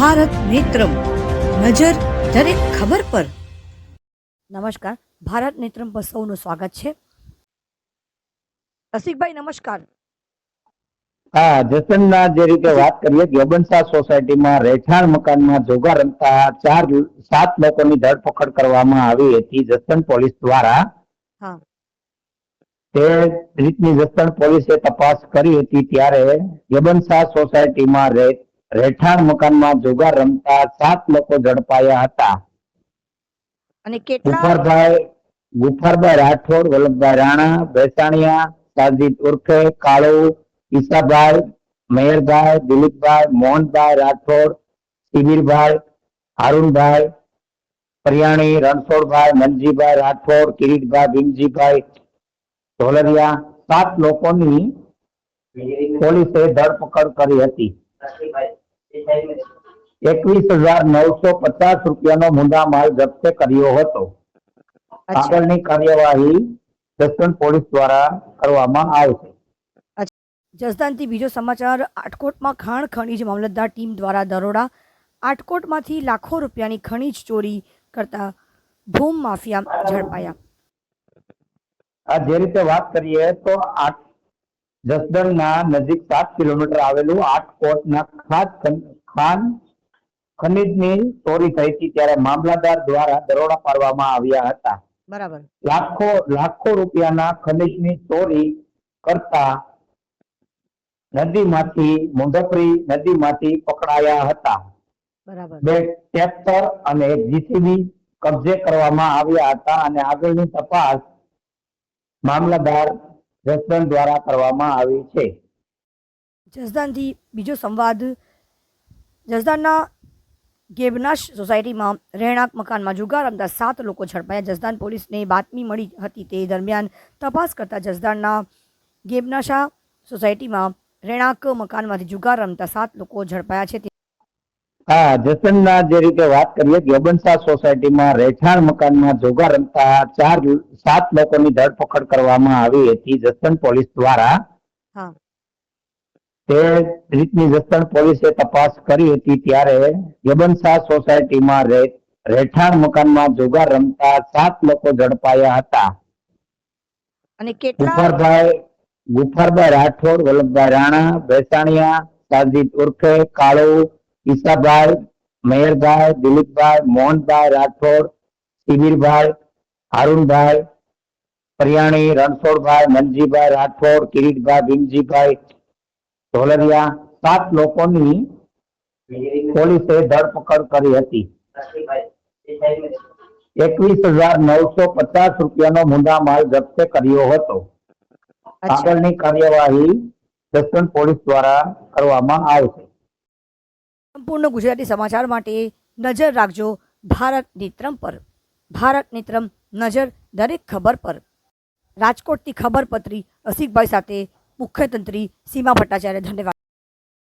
ભારત નેત્રમ નજર દરેક ખબર પર. નમસ્કાર, ભારત નેત્રમ પર સૌનું સ્વાગત છે. રસિકભાઈ નમસ્કાર. હા, જસનના જે રીતે વાત કરીએ, ગેબનશાહ સોસાયટીમાં રહેઠાણ મકાનમાં જોગા રમતા 7 લોકોની ધરપકડ કરવામાં આવી હતી જસદણ પોલીસ દ્વારા. હા, તે રીતની જસદણ પોલીસે તપાસ કરી હતી ત્યારે ગેબનશાહ સોસાયટીમાં રહેઠાણ મકાનમાં જોગા રમતા 7 લોકો ઝડપાયા હતા. અને કેટલા ગુફરભાઈ રાઠોડ, વલ્લભભાઈ રાણા, બેસાણિયા, સાજીદ ઉર્ફે કાળુ, ઈસાભાઈ, મહેરભાઈ, દિલીપભાઈ, મોહનભાઈ રાઠોડ, શિબિરભાઈ, હારૂનભાઈ પરિયાણી, રણછોડભાઈ, મનજીભાઈ રાઠોડ, કિરીટભાઈ, ભીમજીભાઈ ઢોલરિયા 7 લોકોની પોલીસે ધરપકડ કરી હતી. 21,950 રૂપિયાનો મુદ્દામાલ જપ્ત કર્યો હતો. આગળની કાર્યવાહી જસદણ પોલીસ દ્વારા કરવામાં આવશે. જસદણથી બીજો સમાચાર. આટકોટમાં ખાણ ખનીજ મામલતદાર ટીમ દ્વારા દરોડા. આટકોટમાંથી લાખો રૂપિયાની ખનીજ ચોરી કરતા ભૂમ માફિયા ઝડપાયા. આ જે રીતે વાત કરીએ તો જસદણના નજીક 7 કિલોમીટર આવેલું આટકોટના ખાણ ખનીજની ચોરી થઈ હતી ત્યારે મામલતદાર દ્વારા દરોડા પાડવામાં આવ્યા હતા. બરાબર. લાખો રૂપિયાના ખનીજની ચોરી કરતા નદીમાંથી મુંઢપરી નદીમાંથી પકડાયા હતા. બરાબર. 2 ટ્રેક્ટર અને 1 જીસીબી કબજે કરવામાં આવ્યા હતા અને આગળની તપાસ મામલતદાર જસદણ દ્વારા કરવામાં આવી છે. જસદણથી બીજો સંવાદ. જસદણના ગેબનાશ સોસાયટીમાં રહેણાંક મકાનમાં જુગાર રમતા 7 લોકો ઝડપાયા. જસદણ પોલીસને બાતમી મળી હતી તે દરમિયાન તપાસ કરતા જસદણના ગેબનાશા સોસાયટીમાં રહેણાંક મકાનમાંથી જુગાર રમતા 7 લોકો ઝડપાયા છે. હા, જસદણના જે રીતે વાત કરીએ, ગેબનશાહ સોસાયટીમાં રહેઠાણ મકાનમાં જોગા રમતા 7 લોકોની ધરપકડ કરવામાં આવી હતી જસદણ પોલીસ દ્વારા. હા, તે રીતની જસદણ પોલીસે તપાસ કરી હતી ત્યારે ગેબનશાહ સોસાયટીમાં રહેઠાણ મકાનમાં જોગા રમતા 7 લોકો ઝડપાયા હતા. અને કેટલા ગુફરભાઈ રાઠોડ, વલ્લભભાઈ રાણા, બેસાણિયા, સાજીદ ઉર્ફે કાળુ, ઈસાભાઈ, મહેરભાઈ, દિલીપભાઈ, મોહનભાઈ રાઠોડ, શિબિરભાઈ, હારૂનભાઈ પરિયાણી, રણછોડભાઈ, મનજીભાઈ રાઠોડ, કિરીટભાઈ, ભીમજીભાઈ ઢોલરિયા 7 લોકોની પોલીસે ધરપકડ કરી હતી. 21,950 રૂપિયાનો મુદ્દામાલ જપ્ત કર્યો હતો. આગળની કાર્યવાહી જસદણ પોલીસ દ્વારા કરવામાં આવશે. સંપૂર્ણ ગુજરાતી સમાચાર માટે નજર રાખજો ભારત નેત્રમ પર. ભારત નેત્રમ નજર દરેક ખબર પર. રાજકોટથી ખબર પત્રી રસિકભાઈ સાથે મુખ્ય તંત્રી સીમા ભટ્ટાચાર્ય. ધન્યવાદ.